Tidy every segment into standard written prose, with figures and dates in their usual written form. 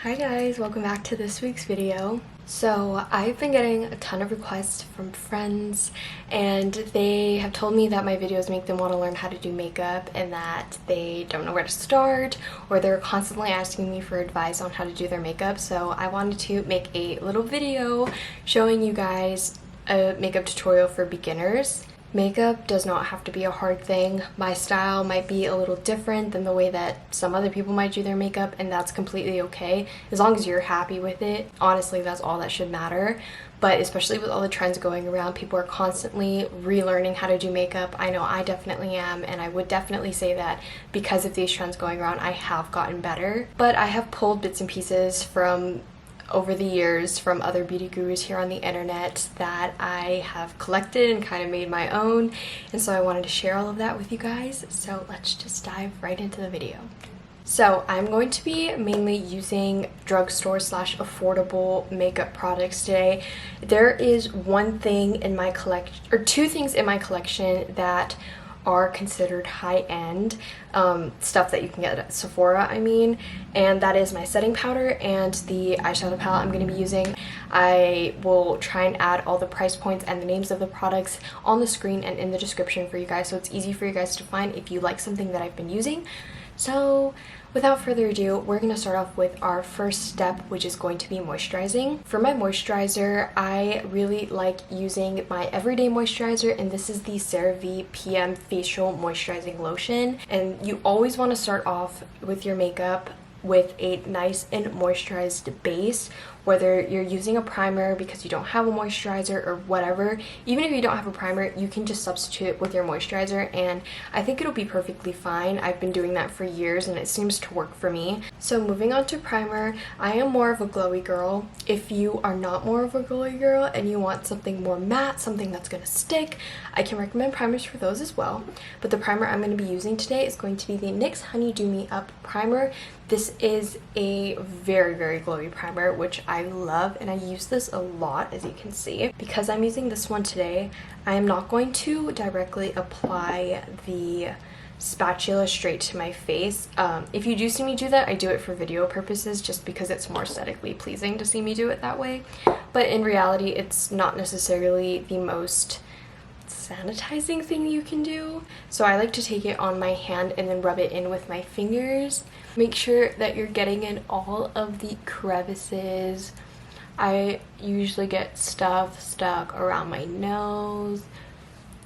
Hi guys, welcome back to this week's video. So I've been getting a ton of requests from friends and they have told me that my videos make them want to learn how to do makeup and that they don't know where to start, or they're constantly asking me for advice on how to do their makeup. So I wanted to make a little video showing you guys a makeup tutorial for beginners. Makeup does not have to be a hard thing. My style might be a little different than the way that some other people might do their makeup, and that's completely okay. As long as you're happy with it, honestly, that's all that should matter. But especially with all the trends going around, people are constantly relearning how to do makeup. I know I definitely am, and I would definitely say that because of these trends going around, I have gotten better. But I have pulled bits and pieces from over the years from other beauty gurus here on the internet that I have collected and kind of made my own, and so I wanted to share all of that with you guys. So let's just dive right into the video. So I'm going to be mainly using drugstore / affordable makeup products today. There is one thing in my collection, or two things in my collection that are considered high-end stuff that you can get at Sephora, and that is my setting powder and the eyeshadow palette I'm going to be using. I will try and add all the price points and the names of the products on the screen and in the description for you guys, so it's easy for you guys to find if you like something that I've been using. So without further ado, we're going to start off with our first step, which is going to be moisturizing. For my moisturizer, I really like using my everyday moisturizer, and this is the CeraVe PM Facial Moisturizing Lotion. And you always want to start off with your makeup with a nice and moisturized base, whether you're using a primer because you don't have a moisturizer or whatever. Even if you don't have a primer, you can just substitute it with your moisturizer, and I think it'll be perfectly fine. I've been doing that for years and it seems to work for me. So moving on to primer, I am more of a glowy girl. If you are not more of a glowy girl and you want something more matte, something that's gonna stick, I can recommend primers for those as well. But the primer I'm going to be using today is going to be the NYX Honeydew Me Up Primer. This is a very, very glowy primer, which I love, and I use this a lot, as you can see. Because I'm using this one today, I am not going to directly apply the spatula straight to my face. If you do see me do that, I do it for video purposes just because it's more aesthetically pleasing to see me do it that way. But in reality, it's not necessarily the most sanitizing thing you can do. So I like to take it on my hand and then rub it in with my fingers. Make sure that you're getting in all of the crevices. I usually get stuff stuck around my nose.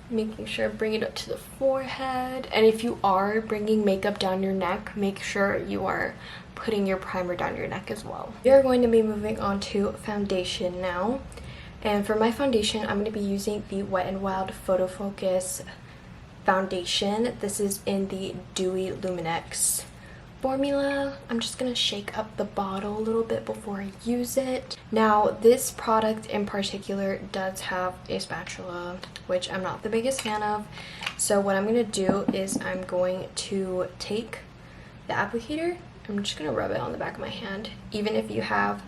Making sure I bring it up to the forehead. And if you are bringing makeup down your neck, make sure you are putting your primer down your neck as well. We are going to be moving on to foundation now. And for my foundation, I'm going to be using the Wet n Wild Photo Focus foundation. This is in the Dewy Luminex formula. I'm just going to shake up the bottle a little bit before I use it. Now, this product in particular does have a spatula, which I'm not the biggest fan of. So what I'm going to do is I'm going to take the applicator. I'm just going to rub it on the back of my hand. Even if you have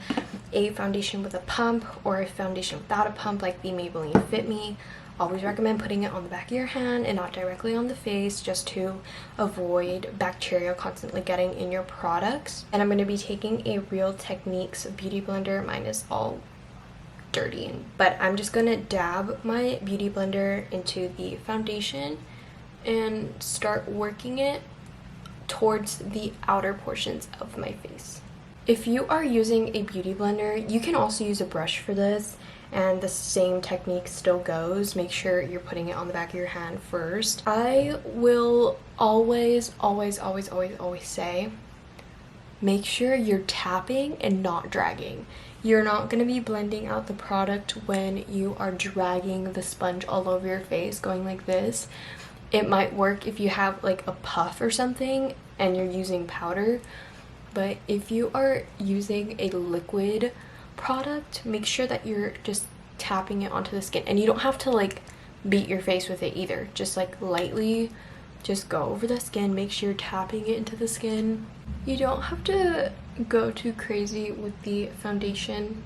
a foundation with a pump or a foundation without a pump like the Maybelline Fit Me, always recommend putting it on the back of your hand and not directly on the face, just to avoid bacteria constantly getting in your products. And I'm going to be taking a Real Techniques beauty blender. Mine is all dirty, but I'm just going to dab my beauty blender into the foundation and start working it towards the outer portions of my face. If you are using a beauty blender, you can also use a brush for this, and the same technique still goes. Make sure you're putting it on the back of your hand first. I will always say, make sure you're tapping and not dragging. You're not going to be blending out the product when you are dragging the sponge all over your face, going like this. It might work if you have like a puff or something and you're using powder, but if you are using a liquid product, make sure that you're just tapping it onto the skin. And you don't have to like beat your face with it either. Just like lightly, just go over the skin. Make sure you're tapping it into the skin. You don't have to go too crazy with the foundation.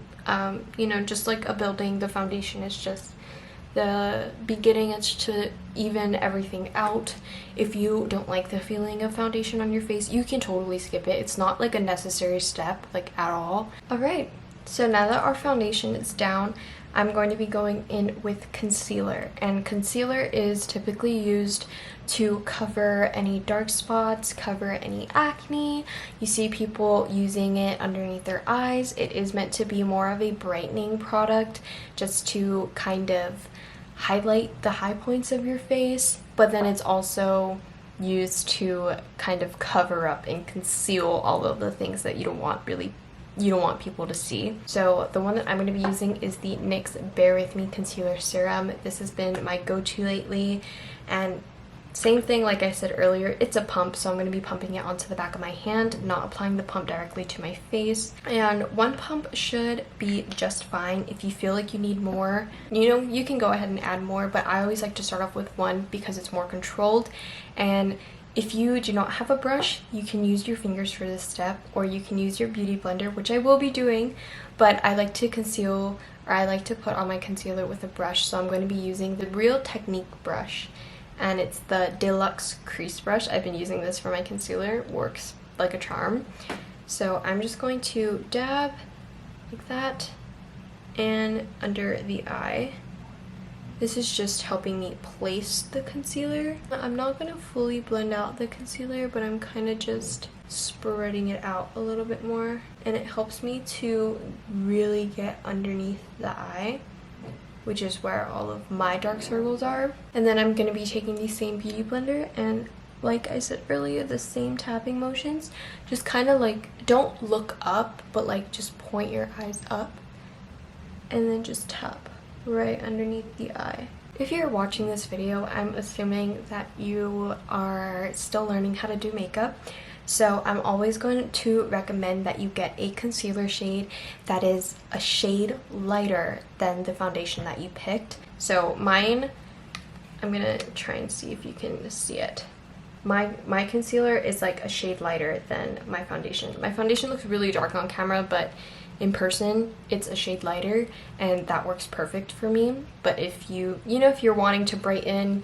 You know, just like a building, the foundation is just the beginning. It's to even everything out. If you don't like the feeling of foundation on your face, you can totally skip it. It's not like a necessary step, like at all. Alright, so now that our foundation is down, I'm going to be going in with concealer, and concealer is typically used to cover any dark spots, cover any acne. You see people using it underneath their eyes. It is meant to be more of a brightening product, just to kind of highlight the high points of your face, but then it's also used to kind of cover up and conceal all of the things that you don't want people to see. So the one that I'm going to be using is the NYX Bare With Me Concealer Serum. This has been my go-to lately, and same thing, like I said earlier, it's a pump, so I'm going to be pumping it onto the back of my hand, not applying the pump directly to my face. And one pump should be just fine. If you feel like you need more, you can go ahead and add more, but I always like to start off with one because it's more controlled. And if you do not have a brush, you can use your fingers for this step, or you can use your beauty blender, which I will be doing, but I like to conceal, or I like to put on my concealer with a brush, so I'm going to be using the Real Technique brush, and it's the Deluxe Crease Brush. I've been using this for my concealer. It works like a charm. So I'm just going to dab like that and under the eye. This is just helping me place the concealer. I'm not going to fully blend out the concealer, but I'm kind of just spreading it out a little bit more. And it helps me to really get underneath the eye, which is where all of my dark circles are. And then I'm going to be taking the same beauty blender, and like I said earlier, the same tapping motions. Just kind of like, don't look up, but like just point your eyes up and then just tap right underneath the eye. If you're watching this video, I'm assuming that you are still learning how to do makeup. So I'm always going to recommend that you get a concealer shade that is a shade lighter than the foundation that you picked. So mine, I'm gonna try and see if you can see it. My concealer is like a shade lighter than my foundation. My foundation looks really dark on camera, but in person it's a shade lighter, and that works perfect for me. But if if you're wanting to brighten,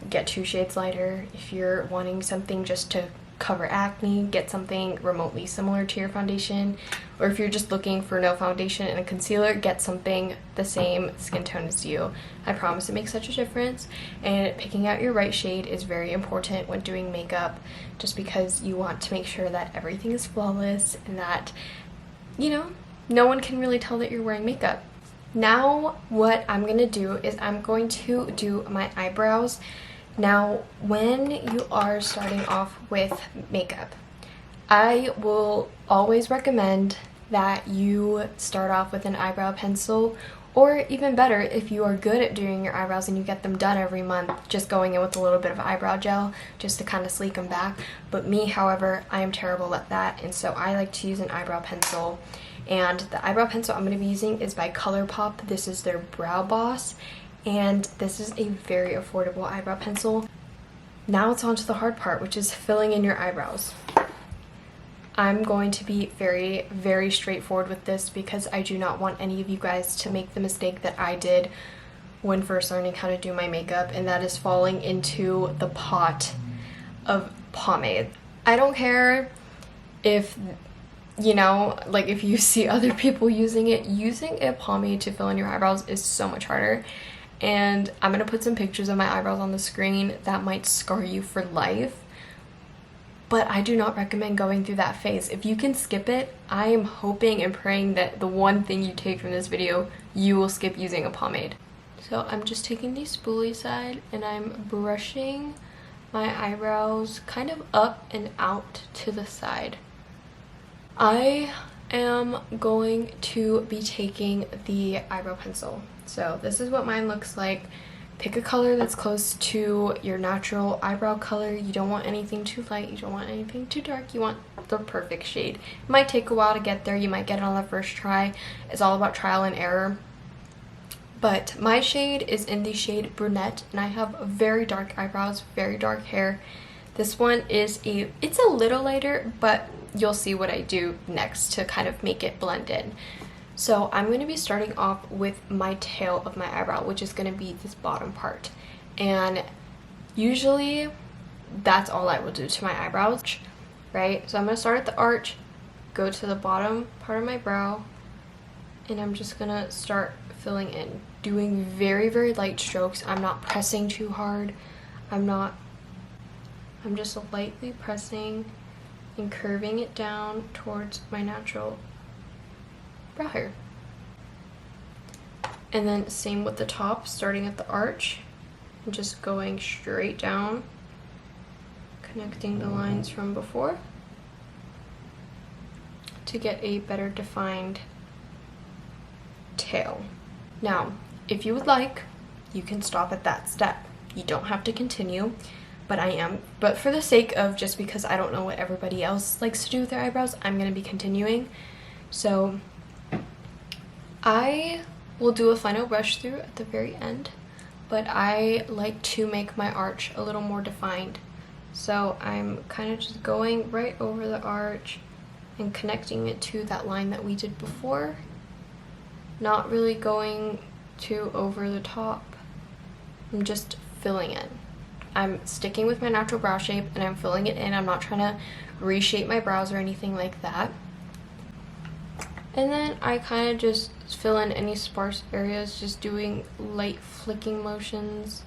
get 2 shades lighter. If you're wanting something just to cover acne, get something remotely similar to your foundation. Or if you're just looking for no foundation and a concealer, get something the same skin tone as you. I promise it makes such a difference, and picking out your right shade is very important when doing makeup, just because you want to make sure that everything is flawless and that, no one can really tell that you're wearing makeup. Now what I'm gonna do is I'm going to do my eyebrows. Now, when you are starting off with makeup, I will always recommend that you start off with an eyebrow pencil, or even better, if you are good at doing your eyebrows and you get them done every month, just going in with a little bit of eyebrow gel just to kind of sleek them back. But me, however, I am terrible at that, and so I like to use an eyebrow pencil. And the eyebrow pencil I'm going to be using is by ColourPop. This is their Brow Boss, and this is a very affordable eyebrow pencil. Now it's on to the hard part, which is filling in your eyebrows. I'm going to be very, very straightforward with this because I do not want any of you guys to make the mistake that I did when first learning how to do my makeup, and that is falling into the pot of pomade. I don't care if if you see other people using it, using a pomade to fill in your eyebrows is so much harder. And I'm going to put some pictures of my eyebrows on the screen that might scar you for life. But I do not recommend going through that phase. If you can skip it, I am hoping and praying that the one thing you take from this video, you will skip using a pomade. So I'm just taking the spoolie side and I'm brushing my eyebrows kind of up and out to the side. I am going to be taking the eyebrow pencil. So this is what mine looks like. Pick a color that's close to your natural eyebrow color. You don't want anything too light, you don't want anything too dark, you want the perfect shade. It might take a while to get there, you might get it on the first try. It's all about trial and error. But my shade is in the shade Brunette, and I have very dark eyebrows, very dark hair. This one is it's a little lighter, but you'll see what I do next to kind of make it blend in. So I'm going to be starting off with my tail of my eyebrow, which is going to be this bottom part. And usually that's all I will do to my eyebrows, right? So I'm going to start at the arch, go to the bottom part of my brow, and I'm just going to start filling in, doing very, very light strokes. I'm not pressing too hard. I'm just lightly pressing and curving it down towards my natural brow hair. And then same with the top, starting at the arch and just going straight down, connecting the lines from before to get a better defined tail. Now, if you would like, you can stop at that step. You don't have to continue, but for the sake of, just because I don't know what everybody else likes to do with their eyebrows, I'm going to be continuing. So I will do a final brush through at the very end, but I like to make my arch a little more defined. So I'm kind of just going right over the arch and connecting it to that line that we did before. Not really going too over the top. I'm just filling in. I'm sticking with my natural brow shape and I'm filling it in. I'm not trying to reshape my brows or anything like that. And then I kind of just fill in any sparse areas, just doing light flicking motions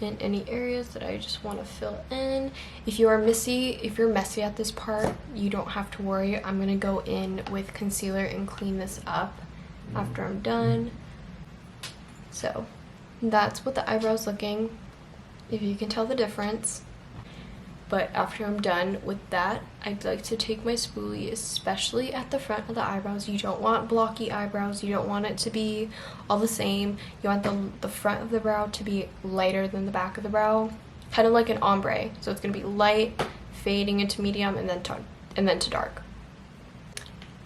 in any areas that I just want to fill in. If you're messy at this part, you don't have to worry. I'm going to go in with concealer and clean this up after I'm done. So that's what the eyebrow's looking, if you can tell the difference. But after I'm done with that, I'd like to take my spoolie, especially at the front of the eyebrows. You don't want blocky eyebrows. You don't want it to be all the same. You want the front of the brow to be lighter than the back of the brow, kind of like an ombre. So it's going to be light, fading into medium, and then to dark.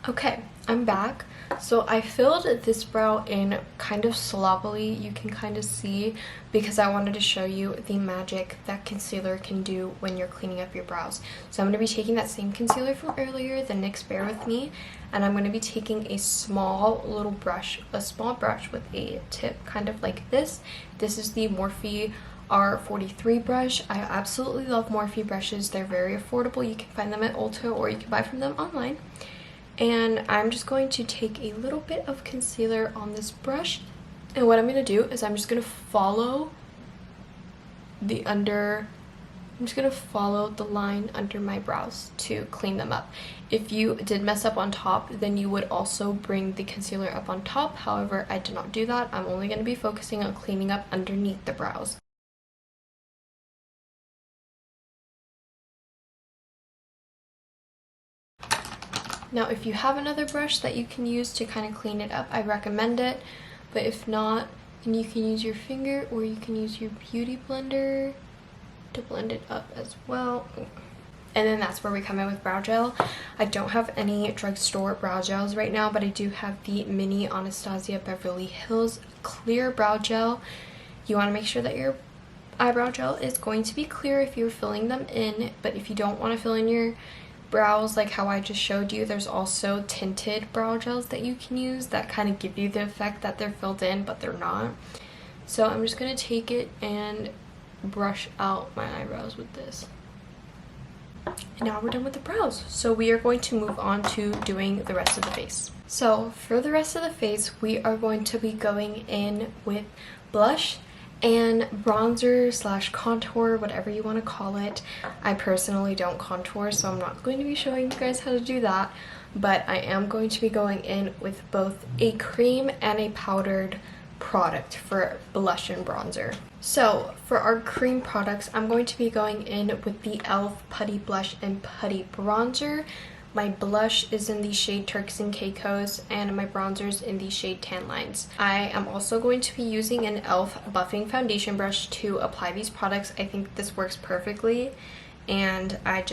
Okay, I'm back. So I filled this brow in kind of sloppily, you can kind of see, because I wanted to show you the magic that concealer can do when you're cleaning up your brows. So I'm going to be taking that same concealer from earlier, the NYX Bare With Me, and I'm going to be taking a small brush with a tip kind of like this. This is the Morphe R43 brush. I absolutely love Morphe brushes. They're very affordable. You can find them at Ulta or you can buy from them online. And I'm just going to take a little bit of concealer on this brush, and what I'm going to do is I'm just going to follow the line under my brows to clean them up. If you did mess up on top, then you would also bring the concealer up on top. However, I did not do that. I'm only going to be focusing on cleaning up underneath the brows. Now, if you have another brush that you can use to kind of clean it up, I recommend it. But if not, then you can use your finger or you can use your beauty blender to blend it up as well. And then that's where we come in with brow gel. I don't have any drugstore brow gels right now, but I do have the mini Anastasia Beverly Hills clear brow gel. You want to make sure that your eyebrow gel is going to be clear if you're filling them in, but if you don't want to fill in your brows like how I just showed you, there's also tinted brow gels that you can use that kind of give you the effect that they're filled in, but they're not. So I'm just going to take it and brush out my eyebrows with this. And now we're done with the brows. So we are going to move on to doing the rest of the face. So for the rest of the face, we are going to be going in with blush and bronzer / contour, whatever you want to call it. I personally don't contour, so I'm not going to be showing you guys how to do that, but I am going to be going in with both a cream and a powdered product for blush and bronzer. So for our cream products, I'm going to be going in with the e.l.f. Putty Blush and Putty Bronzer. My blush is in the shade Turks and Caicos, and my bronzer is in the shade Tan Lines. I am also going to be using an e.l.f. buffing foundation brush to apply these products. I think this works perfectly, and I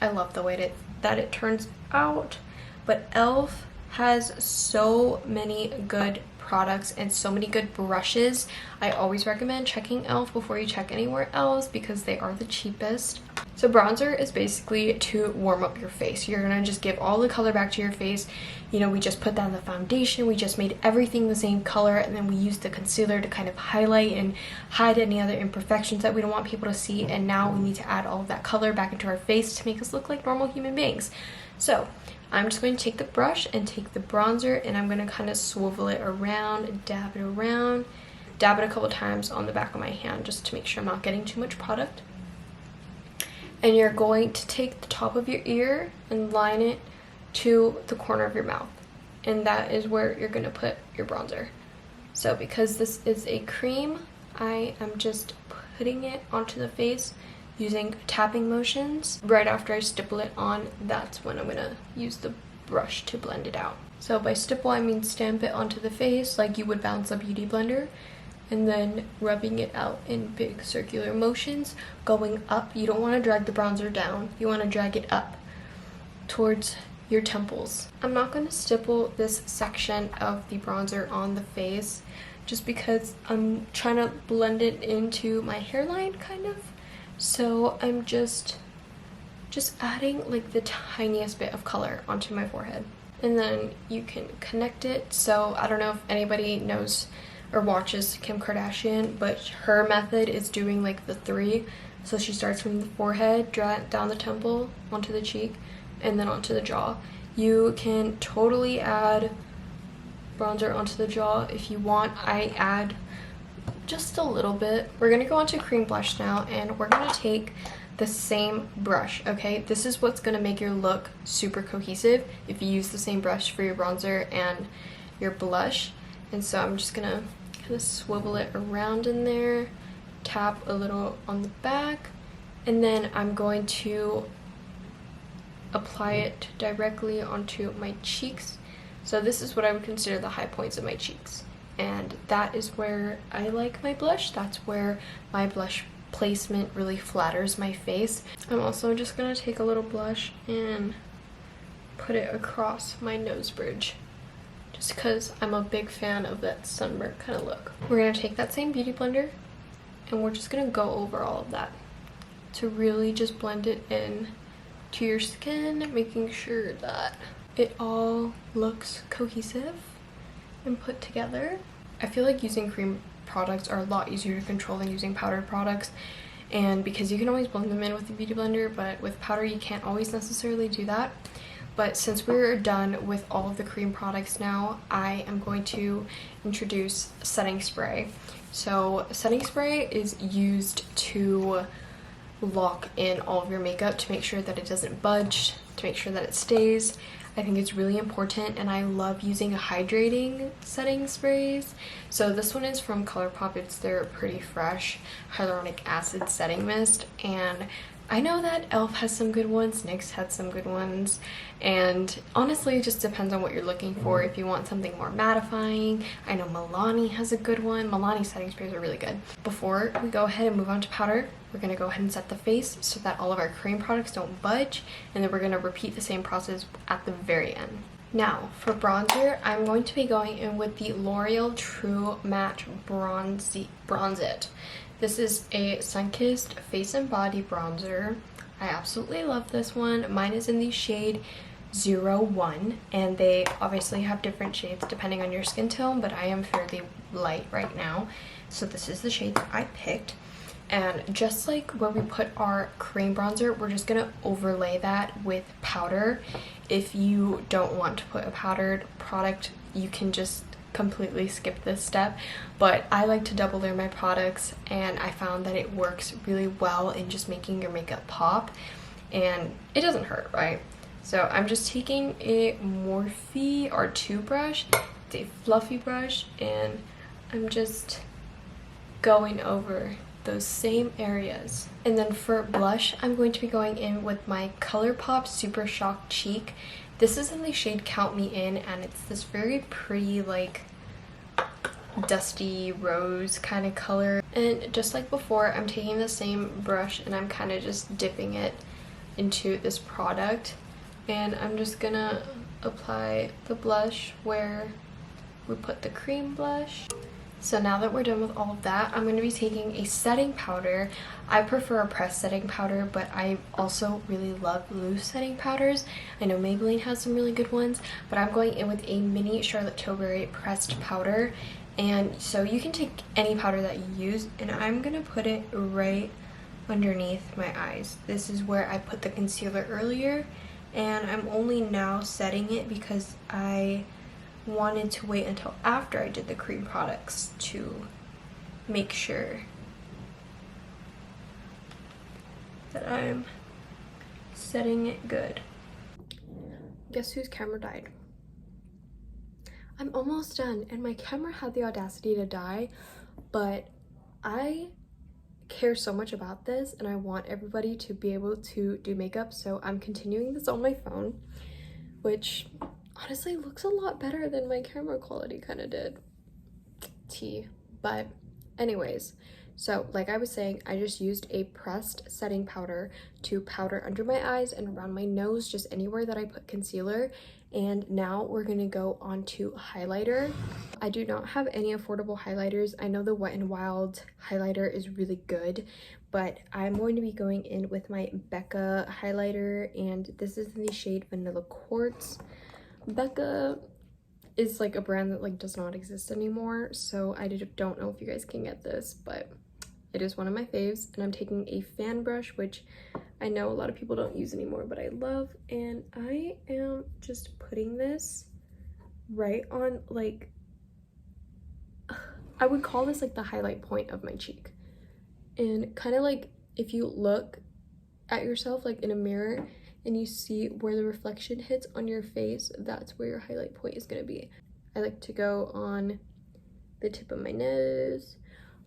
love the way that it turns out. But e.l.f. has so many good products and so many good brushes. I always recommend checking e.l.f. before you check anywhere else because they are the cheapest. So bronzer is basically to warm up your face. You're gonna just give all the color back to your face. You know, we just put down the foundation, we just made everything the same color, and then we used the concealer to kind of highlight and hide any other imperfections that we don't want people to see, and now we need to add all of that color back into our face to make us look like normal human beings. So I'm just going to take the brush and take the bronzer, and I'm going to kind of swivel it around, dab it around, dab it a couple times on the back of my hand just to make sure I'm not getting too much product. And you're going to take the top of your ear and line it to the corner of your mouth, and that is where you're going to put your bronzer. So because this is a cream, I am just putting it onto the face using tapping motions. Right after I stipple it on, that's when I'm going to use the brush to blend it out. So by stipple, I mean stamp it onto the face like you would bounce a beauty blender, and then rubbing it out in big circular motions, going up. You don't want to drag the bronzer down, you want to drag it up towards your temples. I'm not going to stipple this section of the bronzer on the face just because I'm trying to blend it into my hairline kind of. So I'm just adding like the tiniest bit of color onto my forehead. And then you can connect it. So I don't know if anybody knows or watches Kim Kardashian, but her method is doing like the 3. So she starts from the forehead, down the temple, onto the cheek, and then onto the jaw. You can totally add bronzer onto the jaw if you want. I add just a little bit. We're gonna go on to cream blush now, and we're gonna take the same brush, okay? This is what's gonna make your look super cohesive if you use the same brush for your bronzer and your blush. And so I'm just gonna kind of swivel it around in there, tap a little on the back, and then I'm going to apply it directly onto my cheeks. So this is what I would consider the high points of my cheeks, and that is where I like my blush. That's where my blush placement really flatters my face. I'm also just gonna take a little blush and put it across my nose bridge, just because I'm a big fan of that sunburnt kind of look. We're gonna take that same beauty blender and we're just gonna go over all of that to really just blend it in to your skin, making sure that it all looks cohesive and put together. I feel like using cream products are a lot easier to control than using powdered products, and because you can always blend them in with the beauty blender, but with powder you can't always necessarily do that. But since we're done with all of the cream products now, I am going to introduce setting spray. So setting spray is used to lock in all of your makeup, to make sure that it doesn't budge, to make sure that it stays. I think it's really important, and I love using hydrating setting sprays. So this one is from ColourPop. It's their Pretty Fresh Hyaluronic Acid Setting Mist, and I know that e.l.f. has some good ones, NYX had some good ones, and honestly it just depends on what you're looking for. If you want something more mattifying, I know Milani has a good one. Milani setting sprays are really good. Before we go ahead and move on to powder, we're going to go ahead and set the face so that all of our cream products don't budge, and then we're going to repeat the same process at the very end. Now for bronzer, I'm going to be going in with the L'Oreal True Match Bronze It. This is a Sunkissed Face and Body Bronzer. I absolutely love this one. Mine is in the shade 01, and they obviously have different shades depending on your skin tone, but I am fairly light right now, so this is the shade that I picked. And just like where we put our cream bronzer, we're just gonna overlay that with powder. If you don't want to put a powdered product, you can just completely skip this step, but I like to double layer my products, and I found that it works really well in just making your makeup pop, and it doesn't hurt, right? So I'm just taking a Morphe R2 brush. It's a fluffy brush, and I'm just going over those same areas. And then for blush, I'm going to be going in with my ColourPop Super Shock Cheek. This is in the shade Count Me In, and it's this very pretty, like, dusty rose kind of color. And just like before, I'm taking the same brush and I'm kind of just dipping it into this product, and I'm just gonna apply the blush where we put the cream blush, So now that we're done with all of that, I'm going to be taking a setting powder. I prefer a pressed setting powder, but I also really love loose setting powders. I know Maybelline has some really good ones, but I'm going in with a mini Charlotte Tilbury pressed powder. And so you can take any powder that you use, and I'm going to put it right underneath my eyes. This is where I put the concealer earlier, and I'm only now setting it because I wanted to wait until after I did the cream products to make sure that I'm setting it good. Guess whose camera died? I'm almost done, and my camera had the audacity to die, but I care so much about this and I want everybody to be able to do makeup, so I'm continuing this on my phone, which honestly looks a lot better than my camera quality kind of did. But anyways, so like I was saying, I just used a pressed setting powder to powder under my eyes and around my nose, just anywhere that I put concealer. And now we're gonna go on to highlighter. I do not have any affordable highlighters. I know the Wet n Wild highlighter is really good, but I'm going to be going in with my Becca highlighter, and this is in the shade Vanilla Quartz. Becca is like a brand that like does not exist anymore, so I don't know if you guys can get this, but it is one of my faves. And I'm taking a fan brush, which I know a lot of people don't use anymore, but I love, and I am just putting this right on, like, I would call this like the highlight point of my cheek. And kind of like if you look at yourself like in a mirror and you see where the reflection hits on your face, that's where your highlight point is going to be. I like to go on the tip of my nose,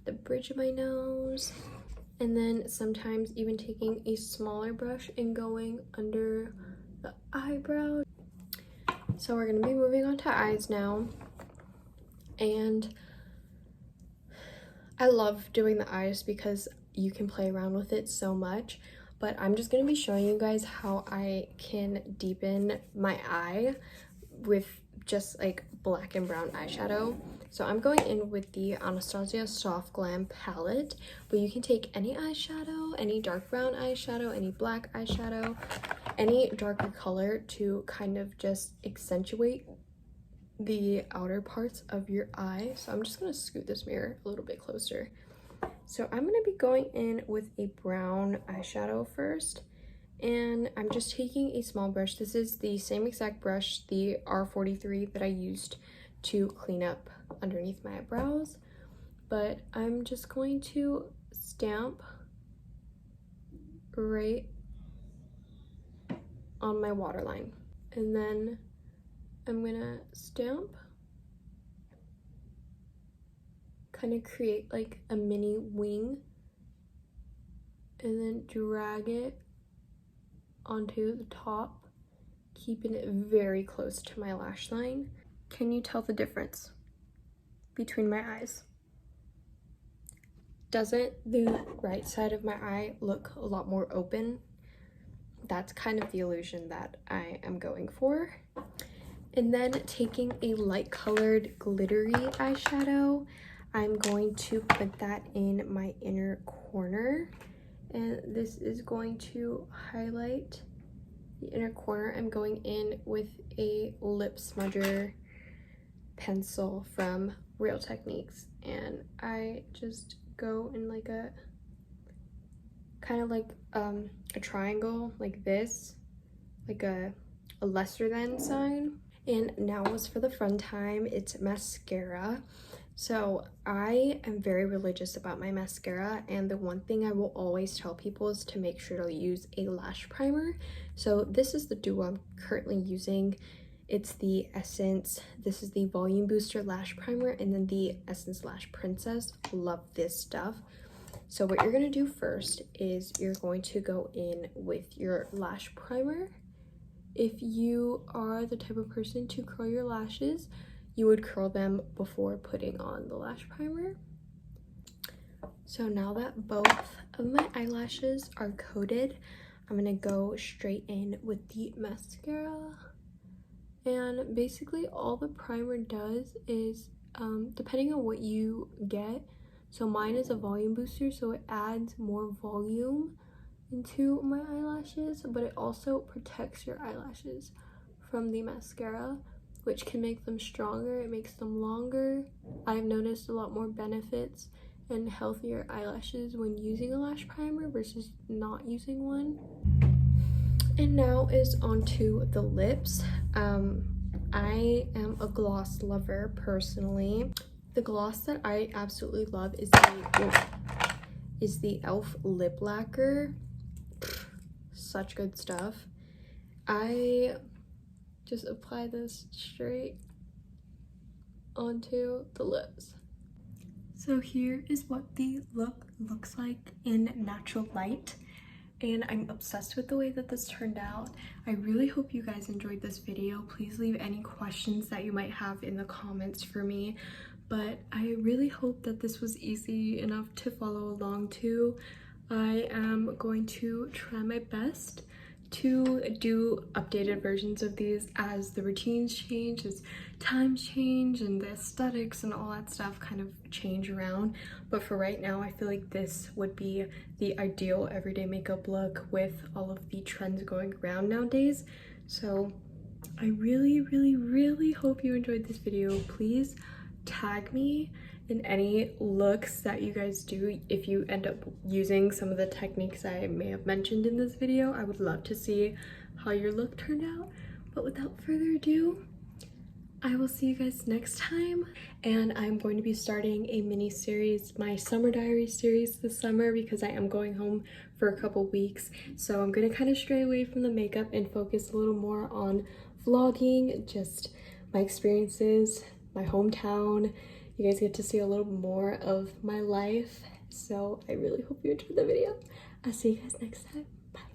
the bridge of my nose, and then sometimes even taking a smaller brush and going under the eyebrow. So we're going to be moving on to eyes now, and I love doing the eyes because you can play around with it so much. But I'm just going to be showing you guys how I can deepen my eye with just like black and brown eyeshadow. So I'm going in with the Anastasia Soft Glam palette, but you can take any eyeshadow, any dark brown eyeshadow, any black eyeshadow, any darker color to kind of just accentuate the outer parts of your eye. So I'm just going to scoot this mirror a little bit closer. So I'm going to be going in with a brown eyeshadow first, and I'm just taking a small brush. This is the same exact brush, the R43, that I used to clean up underneath my eyebrows, but I'm just going to stamp right on my waterline, and then I'm gonna stamp, kind of create like a mini wing, and then drag it onto the top, keeping it very close to my lash line. Can you tell the difference between my eyes? Doesn't the right side of my eye look a lot more open? That's kind of the illusion that I am going for. And then taking a light colored glittery eyeshadow, I'm going to put that in my inner corner, and this is going to highlight the inner corner. I'm going in with a lip smudger pencil from Real Techniques, and I just go in like a kind of like a triangle like this, like a lesser than sign. And now is for the fun time. It's mascara. So I am very religious about my mascara, and the one thing I will always tell people is to make sure to use a lash primer. So this is the duo I'm currently using. It's the Essence, this is the Volume Booster Lash Primer, and then the Essence Lash Princess. Love this stuff. So what you're gonna do first is you're going to go in with your lash primer. If you are the type of person to curl your lashes, you would curl them before putting on the lash primer. So now that both of my eyelashes are coated, I'm gonna go straight in with the mascara. And basically all the primer does is depending on what you get. So mine is a volume booster, so it adds more volume into my eyelashes, but it also protects your eyelashes from the mascara, which can make them stronger. It makes them longer. I've noticed a lot more benefits and healthier eyelashes when using a lash primer versus not using one. And now is onto the lips. I am a gloss lover personally. The gloss that I absolutely love is the e.l.f. lip lacquer. Such good stuff. I just apply this straight onto the lips. So here is what the look looks like in natural light, and I'm obsessed with the way that this turned out. I really hope you guys enjoyed this video. Please leave any questions that you might have in the comments for me, but I really hope that this was easy enough to follow along to. I am going to try my best to do updated versions of these as the routines change, as times change, and the aesthetics and all that stuff kind of change around. But for right now, I feel like this would be the ideal everyday makeup look with all of the trends going around nowadays. So I really, really, really hope you enjoyed this video. Please tag me in any looks that you guys do if you end up using some of the techniques I may have mentioned in this video. I would love to see how your look turned out. But without further ado, I will see you guys next time, and I'm going to be starting a mini series, my summer diary series this summer, because I am going home for a couple weeks. So I'm going to kind of stray away from the makeup and focus a little more on vlogging, just my experiences, my hometown. You guys get to see a little more of my life. So I really hope you enjoyed the video. I'll see you guys next time. Bye.